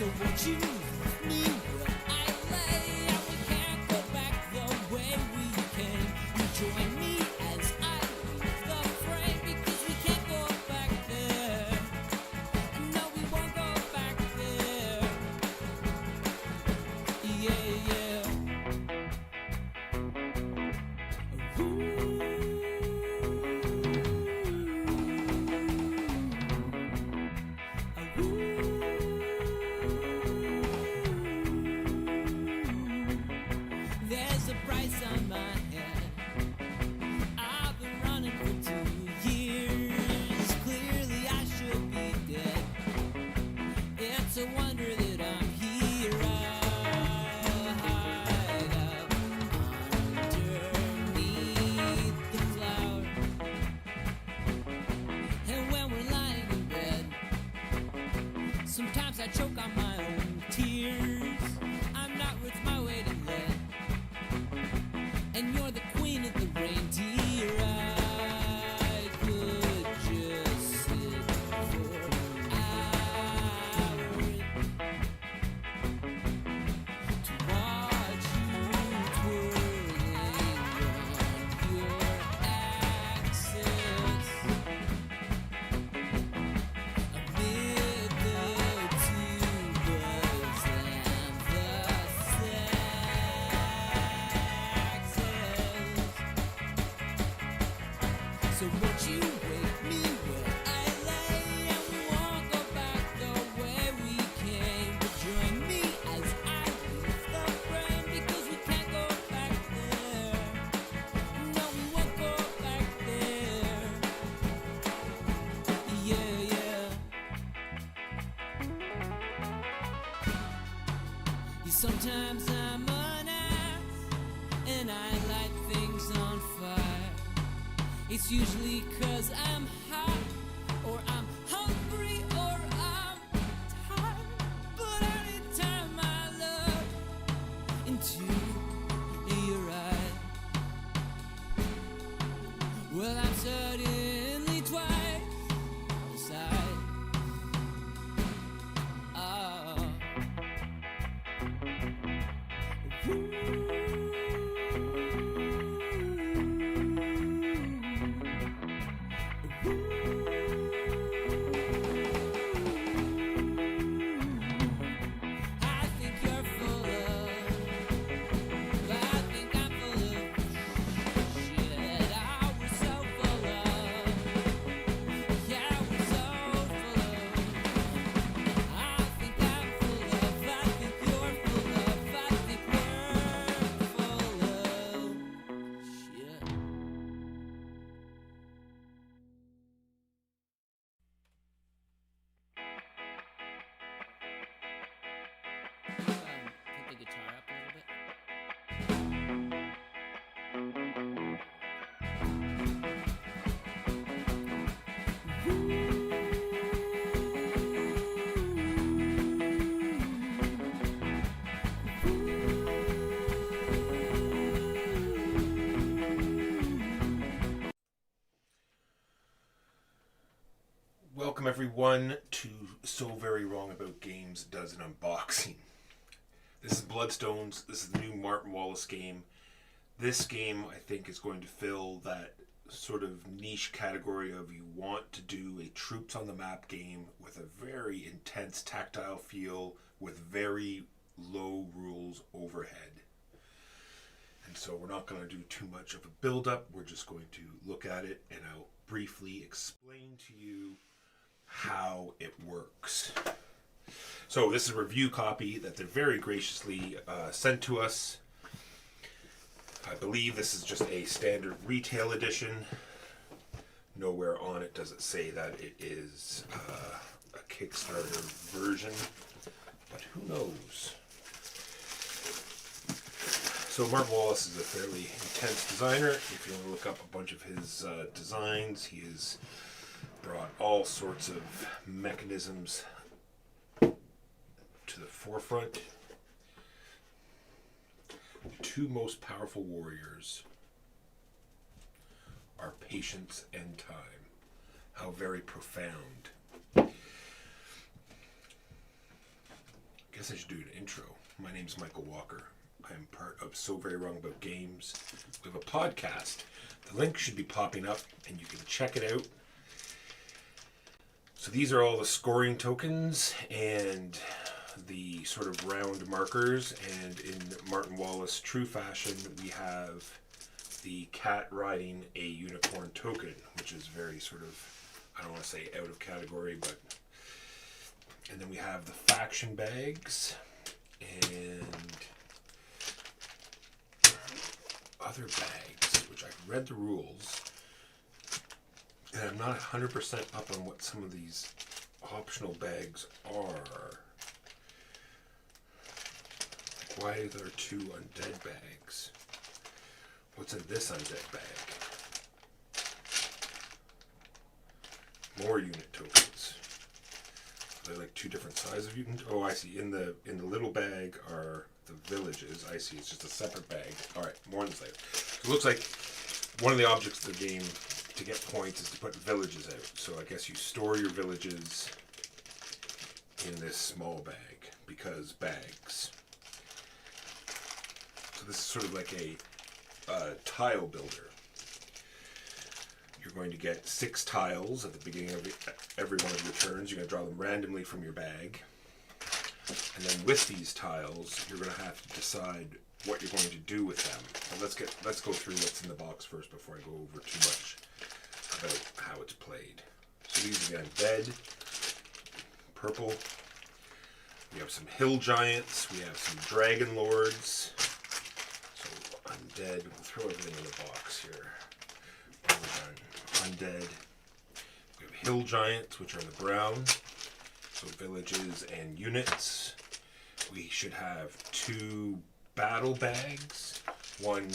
So won't you leave me where I lay? And we can't go back the way we came. You join me as I leave the frame, because we can't go back there. No, we won't go back there. Yeah, yeah. There's a price on my head. I've been running for 2 years. Clearly I should be dead. It's a wonder that I'm here. I hide up underneath the flower. And when we're lying in bed, sometimes I choke on my own tears. I'm not worth my weight in lead, and you're the queen of the reindeer. I could just sit for hours to watch you twirling on your axis amid the tubas and the saxes. So won't you wake me where I lay? And we won't go back the way we came. But join me as I leave the frame, because we can't go back there. No, we won't go back there. Yeah, yeah. Yeah, sometimes I'm an ass and I light things on fire. It's usually 'cause I'm hot, or I'm hungry, or I'm tired. But anytime I look into your eyes, well, I'm suddenly twice the size. Oh. I think you're full of, I think I'm full of shit. Oh, we're so full of, yeah, we're so full of. I think I'm full of, I think you're full of, I think we're full of shit. Put the guitar up a little bit. Welcome everyone to So Very Wrong About Games does an unboxing. This is Bloodstones. This is the new Martin Wallace game. This game, I think, is going to fill that sort of niche category of you want to do a troops on the map game with a very intense tactile feel with very low rules overhead. And so we're not going to do too much of a build-up. We're just going to look at it and I'll briefly explain to you how it works. So this is a review copy that they very graciously sent to us. I believe this is just a standard retail edition. Nowhere on it does it say that it is a Kickstarter version, but who knows? So Martin Wallace is a fairly intense designer. If you want to look up a bunch of his designs, he has brought all sorts of mechanisms to the forefront. The two most powerful warriors are patience and time. How very profound. I guess I should do an intro. My name's Michael Walker. I am part of So Very Wrong About Games. We have a podcast. The link should be popping up and you can check it out. So these are all the scoring tokens and the sort of round markers, and in Martin Wallace true fashion we have the cat riding a unicorn token, which is very sort of, I don't want to say out of category, but... And then we have the faction bags and other bags, which I've read the rules, and I'm not 100% up on what some of these optional bags are. Like, why are there 2 undead bags? What's in this undead bag? More unit tokens. They're like 2 different sizes of unit. Oh, I see. In the little bag are the villages. I see. It's just a separate bag. All right, more on this later. So it looks like one of the objects of the game to get points is to put villages out. So I guess you store your villages in this small bag because bags. So this is sort of like a tile builder. You're going to get 6 tiles at the beginning of every one of your turns. You're going to draw them randomly from your bag. And then with these tiles, you're going to have to decide what you're going to do with them. So let's go through what's in the box first before I go over too much about how it's played. So these are the undead, purple. We have some hill giants. We have some dragon lords. So undead. We'll throw everything in the box here. When we're done. Undead. We have hill giants, which are the brown. So villages and units. We should have 2 battle bags. One,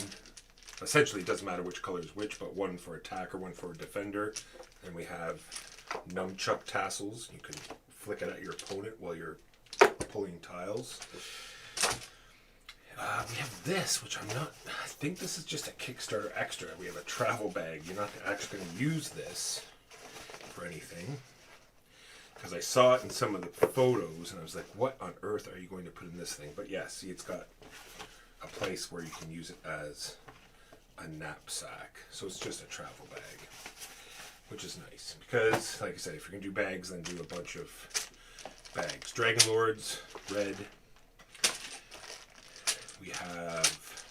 essentially it doesn't matter which color is which, but one for attacker, one for a defender. Then we have nunchuck tassels. You can flick it at your opponent while you're pulling tiles. We have this, which I think this is just a Kickstarter extra. We have a travel bag. You're not actually going to use this for anything. Because I saw it in some of the photos, and I was like, what on earth are you going to put in this thing? But yeah, see, it's got a place where you can use it as a knapsack. So it's just a travel bag, which is nice. Because, like I said, if you're going to do bags, then do a bunch of bags. Dragon Lords, red. We have,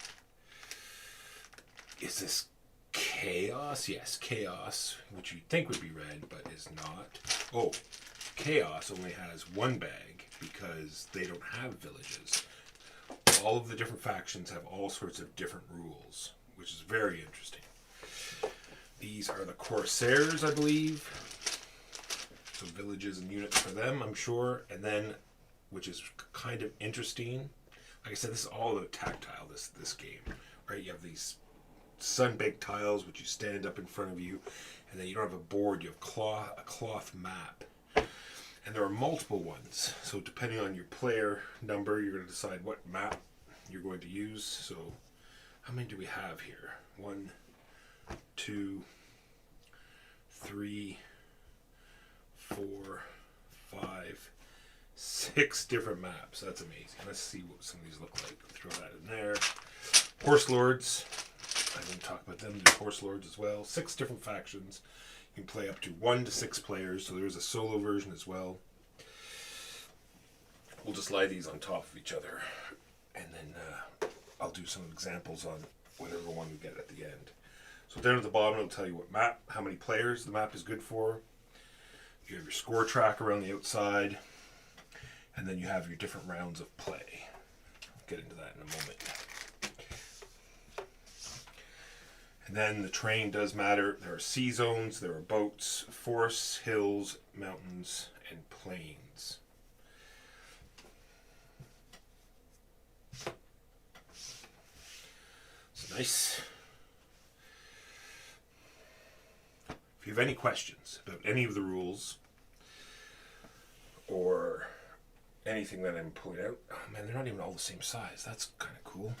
is this Chaos? Yes, Chaos, which you'd think would be red, but is not. Oh, Chaos only has 1 bag because they don't have villages. All of the different factions have all sorts of different rules, which is very interesting. These are the Corsairs, I believe. So villages and units for them, I'm sure. And then, which is kind of interesting, like I said, this is all about tactile, this game, right? You have these sun-baked tiles, which you stand up in front of you, and then you don't have a board, you have a cloth map. And there are multiple ones, so depending on your player number, you're going to decide what map you're going to use. So, how many do we have here? 1, 2, 3, 4, 5, 6 different maps. That's amazing. Let's see what some of these look like. Throw that in there. Horse Lords. I didn't talk about them. There's Horse Lords as well. 6 different factions. You can play up to 1 to 6 players, so there is a solo version as well. We'll just lie these on top of each other, and then I'll do some examples on whatever one we get at the end. So down at the bottom, it'll tell you what map, how many players the map is good for. You have your score tracker on the outside, and then you have your different rounds of play. I'll get into that in a moment. And then the terrain does matter. There are sea zones, there are boats, forests, hills, mountains, and plains. It's nice. If you have any questions about any of the rules or anything that I'm pulling out, oh man, they're not even all the same size. That's kind of cool.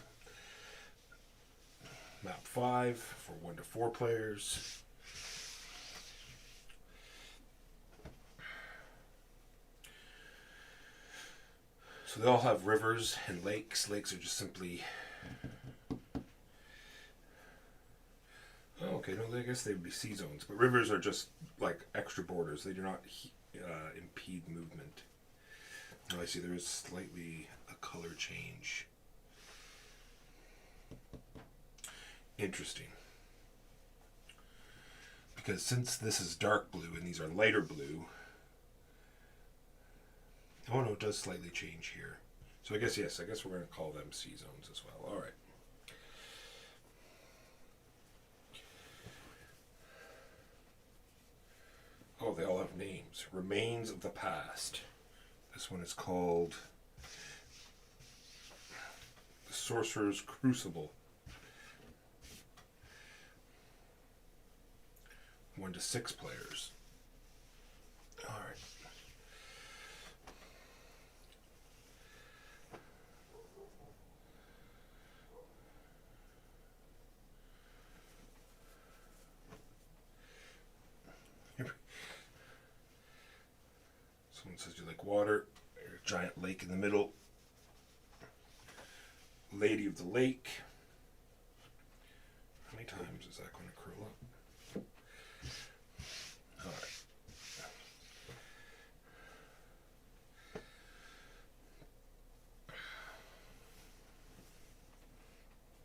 Map 5 for 1 to 4 players. So they all have rivers and lakes. Lakes are just simply... Oh, okay, no, I guess they would be sea zones. But rivers are just like extra borders. They do not impede movement. Oh, I see there is slightly a color change. Interesting. Because since this is dark blue and these are lighter blue... Oh no, it does slightly change here. So I guess, yes, I guess we're going to call them sea zones as well. Alright. Oh, they all have names. Remains of the Past. This one is called The Sorcerer's Crucible. 1 to 6 players. Alright. Someone says you like water. There's a giant lake in the middle. Lady of the Lake. How many times is that going to curl up? Alright.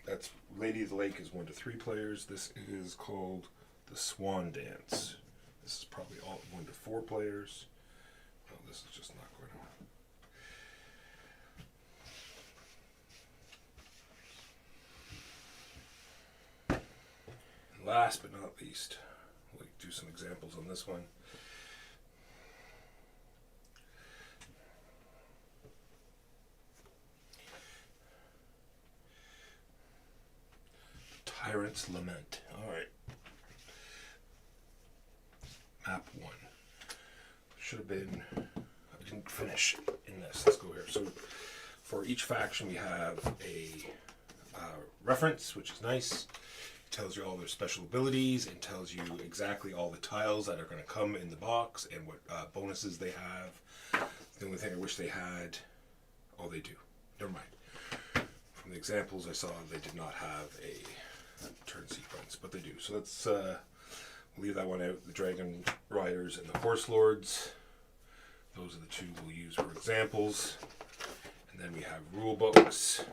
That's Lady of the Lake is 1 to 3 players. This is called the Swan Dance. This is probably all 1 to 4 players. No, this is just not going to. And last but not least, we'll do some examples on this one. Tyrant's Lament. Alright. Map 1. Should have been... I didn't finish in this. Let's go here. So, for each faction we have a reference, which is nice. It tells you all their special abilities and tells you exactly all the tiles that are going to come in the box and what bonuses they have. The only thing I wish they had... Oh, they do. Never mind. From the examples I saw, they did not have a turn sequence, but they do. So let's leave that one out. The Dragon Riders and the Horse Lords. Those are the two we'll use for examples. And then we have rule books.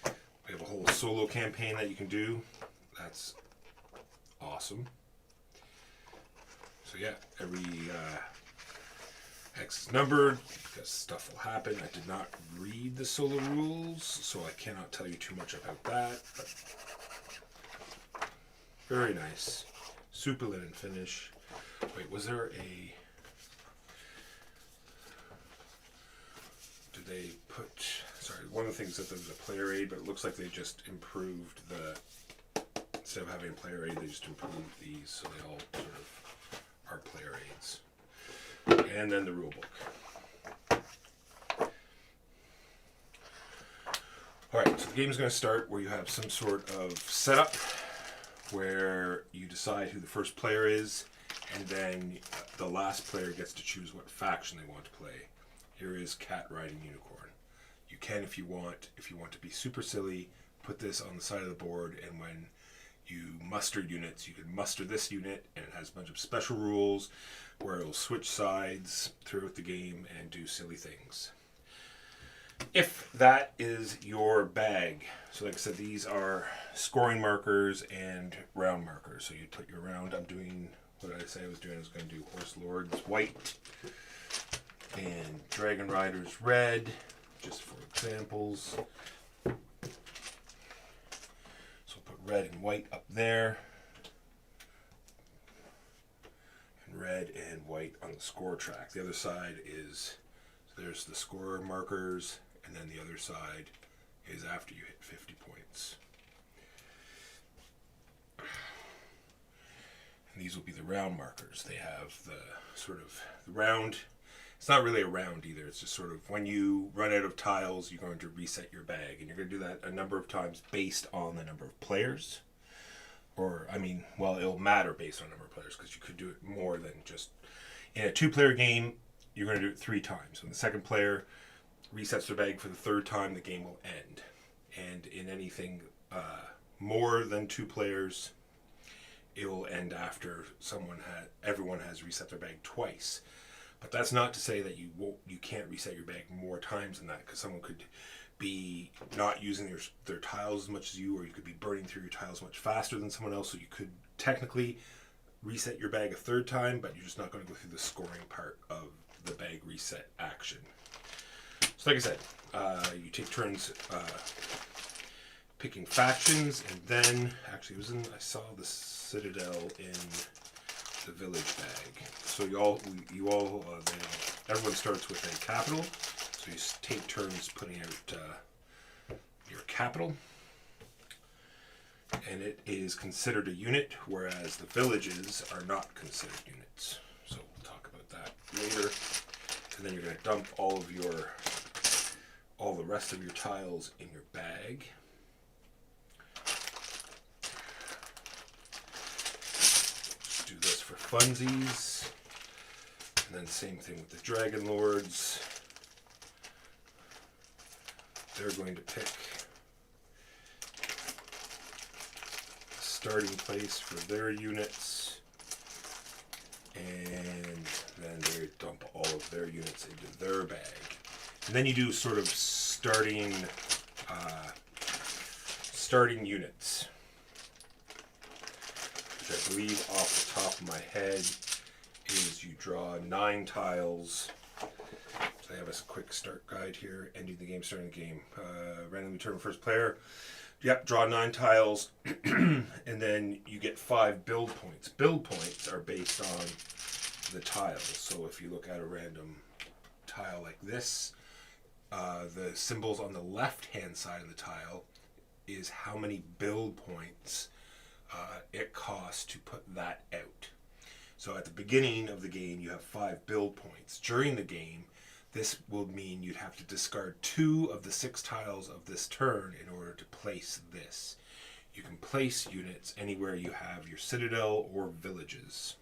We have a whole solo campaign that you can do. That's awesome. So yeah, every X is numbered because stuff will happen. I did not read the solo rules, so I cannot tell you too much about that. But very nice. Super linen finish. Wait, was there a... Did they put... Sorry, one of the things that there was a player aid, but it looks like they just improved the... Instead of having a player aid, they just improved these, so they all sort of are player aids. And then the rule book. Alright, so the game is going to start where you have some sort of setup where you decide who the first player is, and then the last player gets to choose what faction they want to play. Here is Cat Riding Unicorn. You can, if you want to be super silly, put this on the side of the board, and when you muster units, you can muster this unit, and it has a bunch of special rules where it'll switch sides throughout the game and do silly things. If that is your bag, so like I said, these are scoring markers and round markers. So you put your round, I'm doing, what did I say I was doing? I was going to do Horse Lords white and Dragon Riders red, just for examples. So put red and white up there. And red and white on the score track. The other side is, so there's the score markers, and then the other side is after you hit 50 points. And these will be the round markers. They have the sort of the round. It's not really a round either. It's just sort of when you run out of tiles, you're going to reset your bag. And you're going to do that a number of times based on the number of players. Or, I mean, well, it'll matter based on the number of players because you could do it more than just... In a 2-player game, you're going to do it 3 times. When the second player resets their bag for the third time, the game will end. And in anything more than 2 players, it will end after everyone has reset their bag twice. But that's not to say that you can't reset your bag more times than that, because someone could be not using their tiles as much as you, or you could be burning through your tiles much faster than someone else, so you could technically reset your bag a third time, but you're just not going to go through the scoring part of the bag reset action. So like I said, you take turns picking factions, and then actually I saw the Citadel in the village bag. So everyone starts with a capital. So you take turns putting out your capital, and it is considered a unit, whereas the villages are not considered units. So we'll talk about that later. And then you're going to dump all the rest of your tiles in your bag. Just do this for funsies. And then same thing with the Dragon Lords. They're going to pick a starting place for their units, and then they dump all of their units into their bag. And then you do sort of starting units, which I believe off the top of my head is you draw 9 tiles. So I have a quick start guide here. Ending the game, starting the game. Randomly determine first player. Yep, draw 9 tiles, and then you get 5 build points. Build points are based on the tiles. So if you look at a random tile like this, the symbols on the left-hand side of the tile is how many build points it costs to put that out. So at the beginning of the game, you have 5 build points. During the game, this will mean you'd have to discard 2 of the 6 tiles of this turn in order to place this. You can place units anywhere you have your citadel or villages.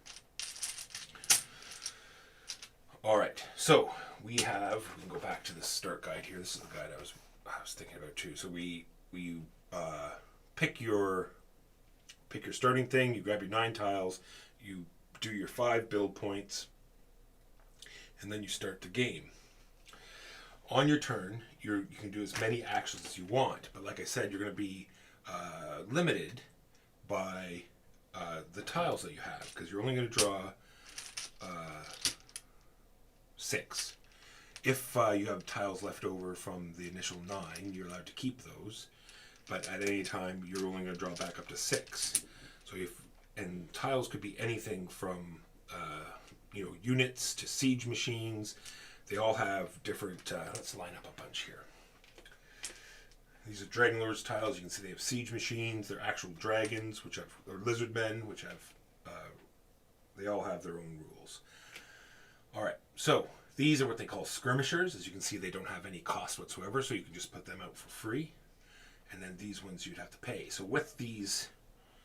Alright, so we can go back to the start guide here. This is the guide I was thinking about too. So we pick your starting thing, you grab your 9 tiles, you do your 5 build points, and then you start the game. On your turn, you can do as many actions as you want, but like I said, you're going to be limited by the tiles that you have, because you're only going to draw 6. If you have tiles left over from the initial 9, you're allowed to keep those, but at any time, you're only going to draw back up to 6. So and tiles could be anything from units to siege machines. They all have different. Let's line up a bunch here. These are Dragon Lords tiles. You can see they have siege machines. They're actual dragons, or lizard men, which have. They all have their own rules. All right, so these are what they call skirmishers. As you can see, they don't have any cost whatsoever, so you can just put them out for free. And then these ones you'd have to pay. So with these,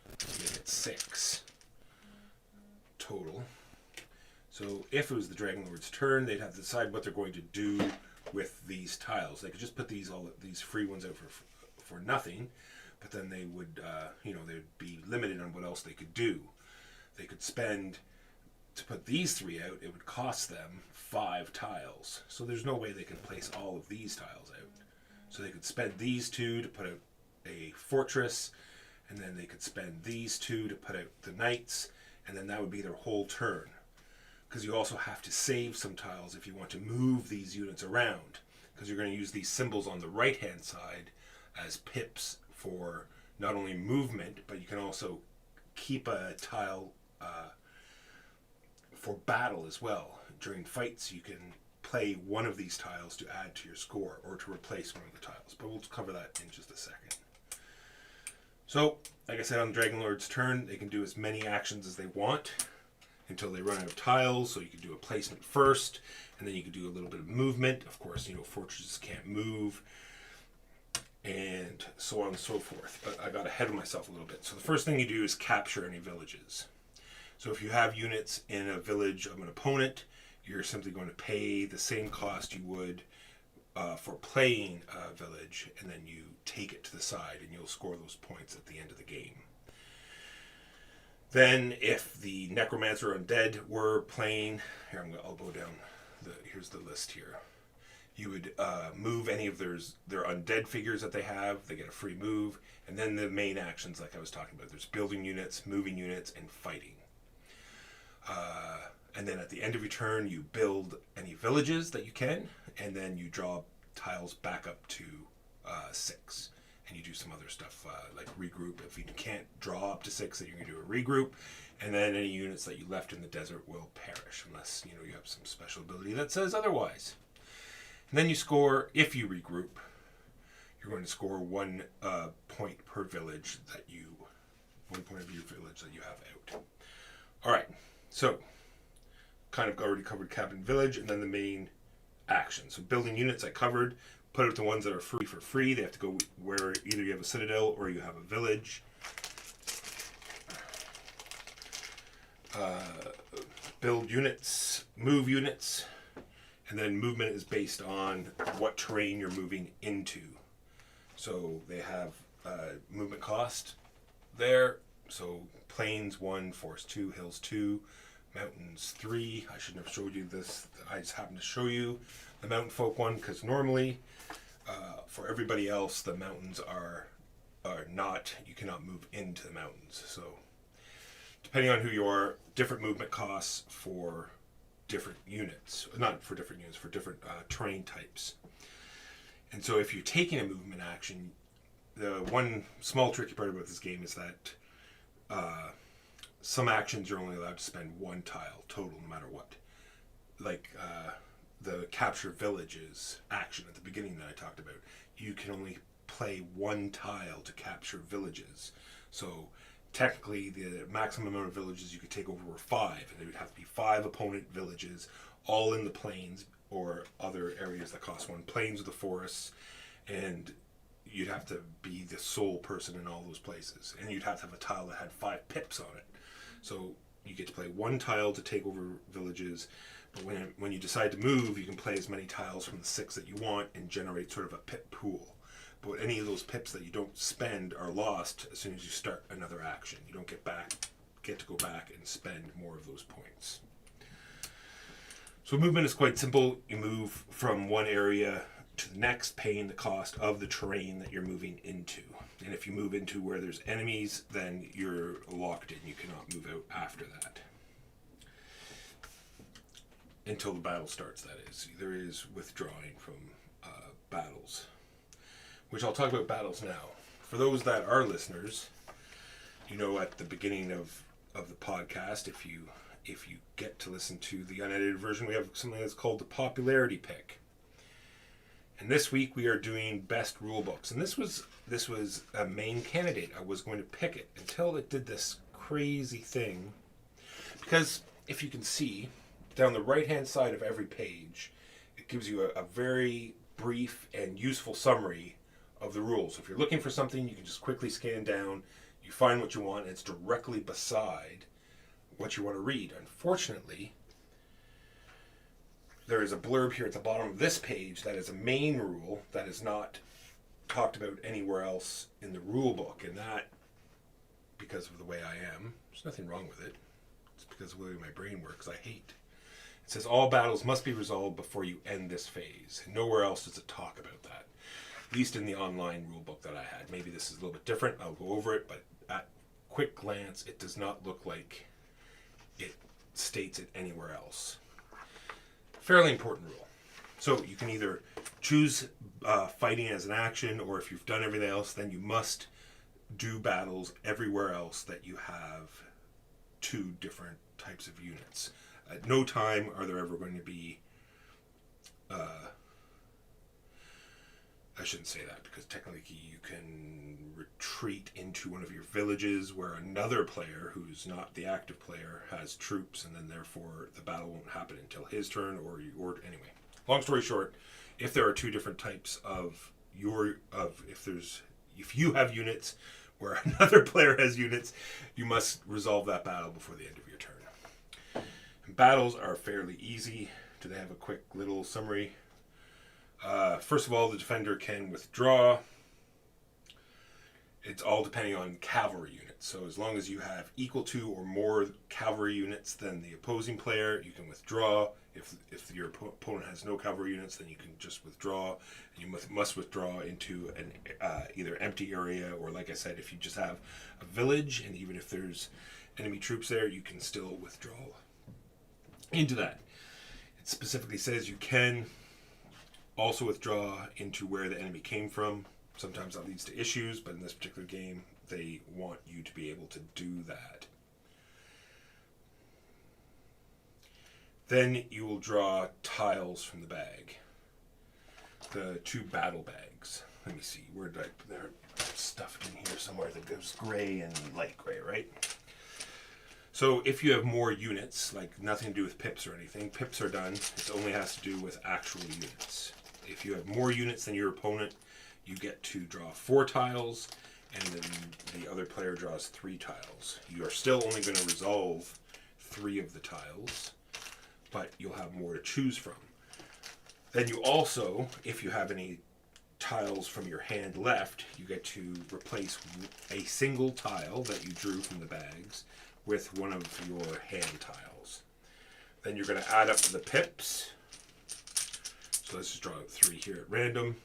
make it 6 total. So if it was the Dragon Lord's turn, they'd have to decide what they're going to do with these tiles. They could just put these free ones out for nothing, but then they would they'd be limited on what else they could do. They could spend to put these 3 out. It would cost them 5 tiles. So there's no way they can place all of these tiles out. So they could spend these 2 to put out a fortress, and then they could spend these 2 to put out the knights, and then that would be their whole turn. Because you also have to save some tiles if you want to move these units around, because you're going to use these symbols on the right hand side as pips for not only movement, but you can also keep a tile for battle as well. During fights, you can play one of these tiles to add to your score or to replace one of the tiles, but we'll cover that in just a second. So, like I said, on the Dragon Lord's turn, they can do as many actions as they want until they run out of tiles. So you can do a placement first, and then you can do a little bit of movement. Of course, fortresses can't move, and so on and so forth. But I got ahead of myself a little bit. So the first thing you do is capture any villages. So if you have units in a village of an opponent, you're simply going to pay the same cost you would for playing a village, and then you take it to the side, and you'll score those points at the end of the game. Then, if the Necromancer Undead were playing, here I'll go down. Here's the list here. You would move any of their undead figures that they have. They get a free move, and then the main actions, like I was talking about, there's building units, moving units, and fighting. And then at the end of your turn, you build any villages that you can, and then you draw tiles back up to 6. And you do some other stuff like regroup. If you can't draw up to 6, then you're going to do a regroup. And then any units that you left in the desert will perish unless you have some special ability that says otherwise. And then you score, if you regroup, you're going to score 1 point per village 1 point of your village that you have out. All right, so kind of already covered Cabin Village, and then the main action. So building units I covered. Put out the ones that are free for free. They have to go where either you have a citadel or you have a village. Build units, move units, and then movement is based on what terrain you're moving into. So they have movement cost there. So plains 1, forest 2, hills 2, mountains 3. I shouldn't have showed you this. I just happened to show you the mountain folk one because normally for everybody else the mountains are not, you cannot move into the mountains. So depending on who you are, different movement costs for different units. Not for different units, for different terrain types. And so if you're taking a movement action, the one small tricky part about this game is that some actions you're only allowed to spend 1 tile total no matter what. Like the capture villages action at the beginning that I talked about, you can only play 1 tile to capture villages. So technically the maximum amount of villages you could take over were 5, and there would have to be 5 opponent villages all in the plains or other areas that cost 1. Plains with the forests, and you'd have to be the sole person in all those places, and you'd have to have a tile that had 5 pips on it. So you get to play 1 tile to take over villages, but when you decide to move, you can play as many tiles from the 6 that you want and generate sort of a pip pool. But any of those pips that you don't spend are lost as soon as you start another action. You don't get to go back and spend more of those points. So movement is quite simple. You move from one area to the next, paying the cost of the terrain that you're moving into. And if you move into where there's enemies, then you're locked in. You cannot move out after that. Until the battle starts, that is. There is withdrawing from battles. Which I'll talk about battles now. For those that are listeners, at the beginning of the podcast, if you get to listen to the unedited version, we have something that's called the popularity pick. And this week we are doing best rule books. And this was a main candidate. I was going to pick it until it did this crazy thing. Because if you can see, down the right-hand side of every page, it gives you a very brief and useful summary of the rules. So if you're looking for something, you can just quickly scan down, you find what you want, and it's directly beside what you want to read. Unfortunately, there is a blurb here at the bottom of this page that is a main rule that is not talked about anywhere else in the rule book, and that, because of the way I am, there's nothing wrong with it. It's because of the way my brain works, I hate. It says all battles must be resolved before you end this phase. Nowhere else does it talk about that. At least in the online rule book that I had. Maybe this is a little bit different. I'll go over it, but at quick glance, it does not look like it states it anywhere else. Fairly important rule. So you can either choose fighting as an action, or if you've done everything else, then you must do battles everywhere else that you have 2 different types of units. At no time are there ever going to be I shouldn't say that, because technically you can retreat into one of your villages where another player who's not the active player has troops, and then therefore the battle won't happen until his turn, or anyway. Long story short, if there are 2 different types of if you have units where another player has units, you must resolve that battle before the end of your turn. And battles are fairly easy. Do they have a quick little summary? First of all, the defender can withdraw. It's all depending on cavalry units. So as long as you have equal to or more cavalry units than the opposing player, you can withdraw. If your opponent has no cavalry units, then you can just withdraw. And you must withdraw into an either empty area, or like I said, if you just have a village, and even if there's enemy troops there, you can still withdraw into that. It specifically says you can also withdraw into where the enemy came from. Sometimes that leads to issues, but in this particular game, they want you to be able to do that. Then you will draw tiles from the bag. The 2 battle bags. Let me see, where did there's stuff in here somewhere that goes gray and light gray, right? So if you have more units, like nothing to do with pips or anything, pips are done. It only has to do with actual units. If you have more units than your opponent, you get to draw 4 tiles, and then the other player draws 3 tiles. You are still only going to resolve 3 of the tiles, but you'll have more to choose from. Then you also, if you have any tiles from your hand left, you get to replace a single tile that you drew from the bags with one of your hand tiles. Then you're going to add up the pips. So let's just draw 3 here at random.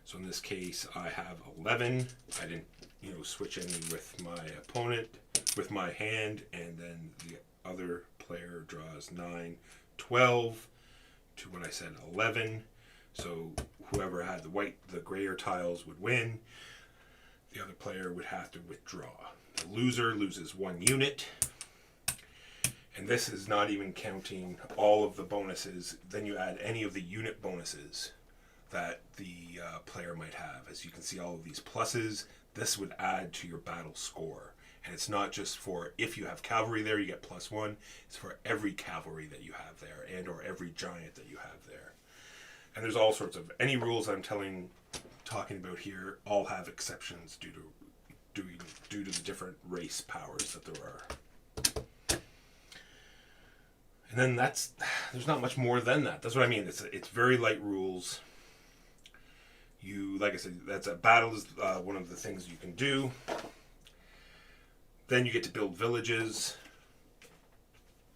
So in this case, I have 11. I didn't, switch any with my opponent, with my hand, and then the other player draws 9, 12 to when I said 11. So whoever had the grayer tiles would win. The other player would have to withdraw. The loser loses 1 unit. And this is not even counting all of the bonuses. Then you add any of the unit bonuses that the player might have. As you can see, all of these pluses, this would add to your battle score. And it's not just for if you have cavalry there, you get +1. It's for every cavalry that you have there, and or every giant that you have there. And there's all sorts of, any rules I'm talking about here all have exceptions due to the different race powers that there are. And then there's not much more than that. That's what I mean. It's very light rules. Like I said, that's a battle is one of the things you can do. Then you get to build villages.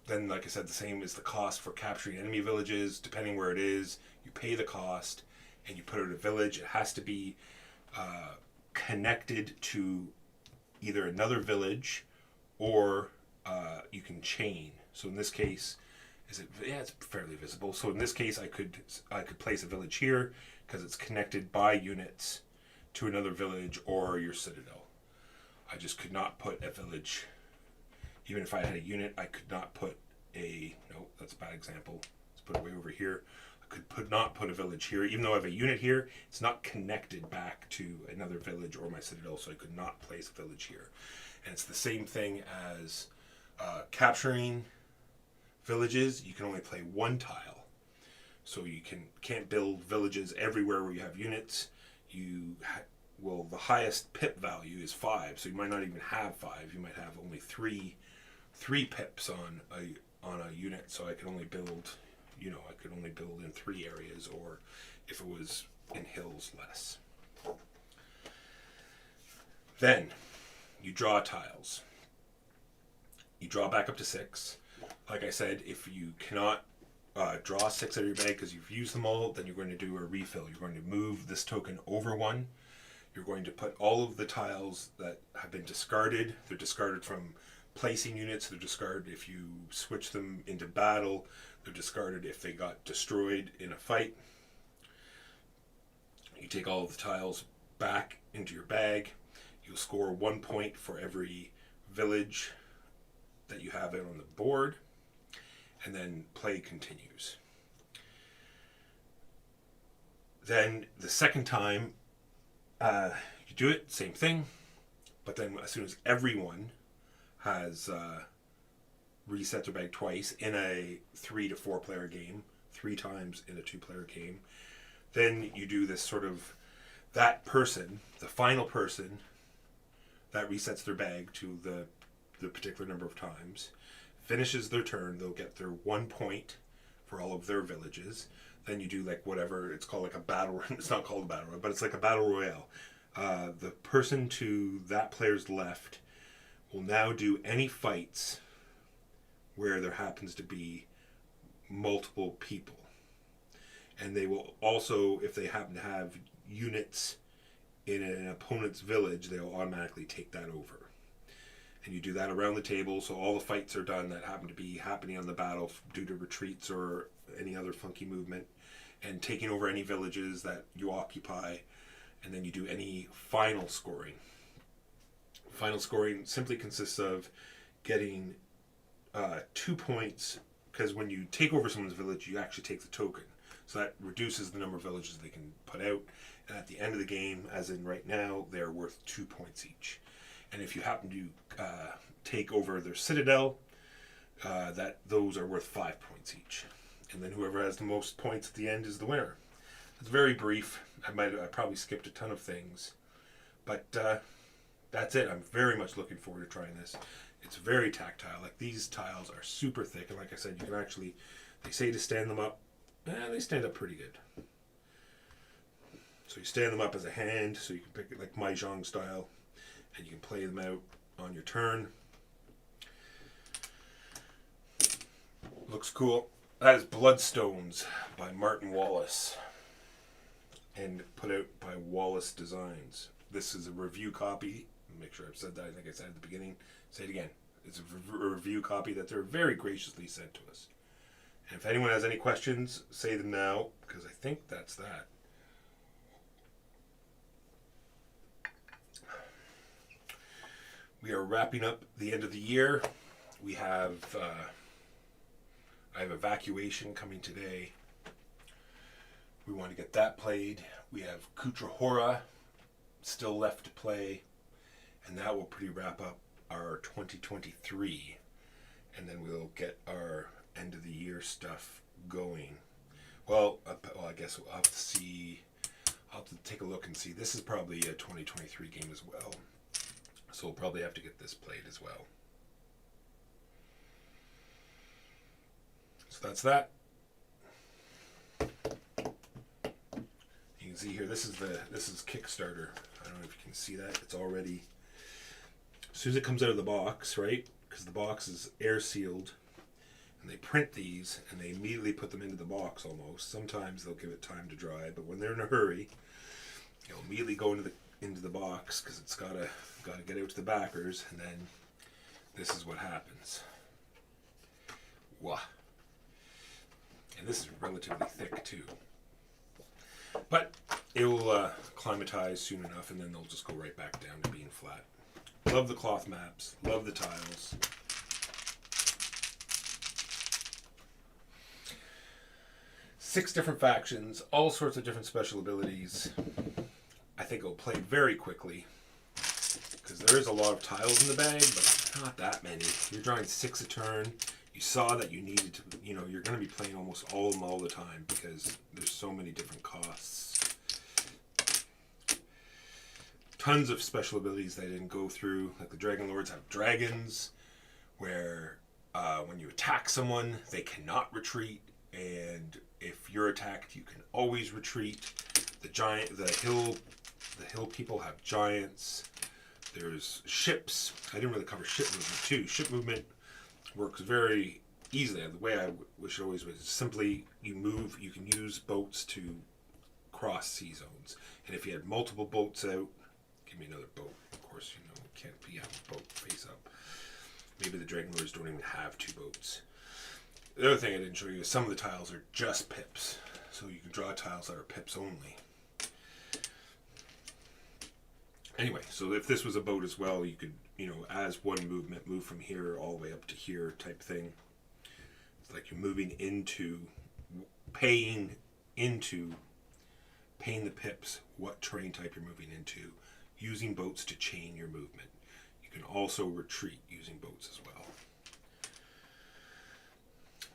Then, like I said, the same is the cost for capturing enemy villages. Depending where it is, you pay the cost and you put it in a village. It has to be connected to either another village or you can chain. So in this case, it's fairly visible. So in this case, I could place a village here because it's connected by units to another village or your citadel. I just could not put a village. Even if I had a unit, I could not put no, that's a bad example. Let's put it way over here. I could not put a village here. Even though I have a unit here, it's not connected back to another village or my citadel, so I could not place a village here. And it's the same thing as capturing villages. You can only play 1 tile. So you can't build villages everywhere where you have units. The highest pip value is 5, so you might not even have 5. You might have only 3 pips on a unit. So I could only build, in 3 areas, or if it was in hills, less. Then you draw tiles. You draw back up to 6. Like I said, if you cannot draw 6 out of your bag because you've used them all, then you're going to do a refill. You're going to move this token over 1. You're going to put all of the tiles that have been discarded. They're discarded from placing units. They're discarded if you switch them into battle. They're discarded if they got destroyed in a fight. You take all of the tiles back into your bag. You'll score 1 point for every village that you have out on the board. And then play continues. Then the second time you do it, same thing. But then as soon as everyone has reset their bag twice in a 3 to 4 player game, 3 times in a 2-player game, then you do this sort of, that person, the final person that resets their bag to the particular number of times, finishes their turn. They'll get their 1 point for all of their villages. Then you do like whatever it's called, like a battle. It's not called a battle royale, but it's like a battle royale. The person to that player's left will now do any fights where there happens to be multiple people. And they will also, if they happen to have units in an opponent's village, they'll automatically take that over. And you do that around the table, so all the fights are done that happen to be happening on the battle due to retreats or any other funky movement, and taking over any villages that you occupy. And then you do any final scoring. Final scoring simply consists of getting 2 points, because when you take over someone's village, you actually take the token. So that reduces the number of villages they can put out. And at the end of the game, as in right now, they're worth 2 points each. And if you happen to take over their citadel, those are worth 5 points each. And then whoever has the most points at the end is the winner. It's very brief. I probably skipped a ton of things. But that's it. I'm very much looking forward to trying this. It's very tactile. Like, these tiles are super thick. And like I said, you can actually, they say to stand them up. They stand up pretty good. So you stand them up as a hand, so you can pick it like Mahjong style, and you can play them out on your turn. Looks cool. That is Bloodstones by Martin Wallace, and put out by Wallace Designs. This is a review copy. Make sure I've said that. I think I said at the beginning. Say it again. It's a review copy that they're very graciously sent to us. And if anyone has any questions, say them now, because I think that's that. We are wrapping up the end of the year. We have, I have Evacuation coming today. We want to get that played. We have Kutrahora still left to play, and that will pretty wrap up our 2023. And then we'll get our end of the year stuff going. Well, I guess we'll have to see. I'll have to take a look and see. This is probably a 2023 game as well, so we'll probably have to get this played as well. So that's that. You can see here, this is Kickstarter. I don't know if you can see that. It's already, as soon as it comes out of the box, right? Because the box is air sealed, and they print these and they immediately put them into the box almost. Sometimes they'll give it time to dry, but when they're in a hurry, it'll immediately go into the box, because it's gotta get out to the backers, and then this is what happens. Wah. And this is relatively thick too. But it will climatize soon enough, and then they'll just go right back down to being flat. Love the cloth maps. Love the tiles. Six different factions, all sorts of different special abilities. I think it'll play very quickly, because there is a lot of tiles in the bag, but not that many. You're drawing 6 a turn. You saw that you needed to, you're going to be playing almost all of them all the time, because there's so many different costs. Tons of special abilities that I didn't go through. Like the Dragon Lords have dragons, where when you attack someone, they cannot retreat, and if you're attacked, you can always retreat. The hill people have giants. There's ships. I didn't really cover ship movement too. Ship movement works very easily. The way I wish it always was simply you can use boats to cross sea zones. And if you had multiple boats out, give me another boat. Of course, can't be a boat face up. Maybe the Dragon Lords don't even have 2 boats. The other thing I didn't show you is some of the tiles are just pips. So you can draw tiles that are pips only. Anyway, so if this was a boat as well, you could, as one movement, move from here all the way up to here type thing. It's like you're moving into, paying the pips what terrain type you're moving into, using boats to chain your movement. You can also retreat using boats as well.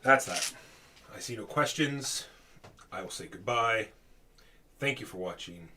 That's that. I see no questions. I will say goodbye. Thank you for watching.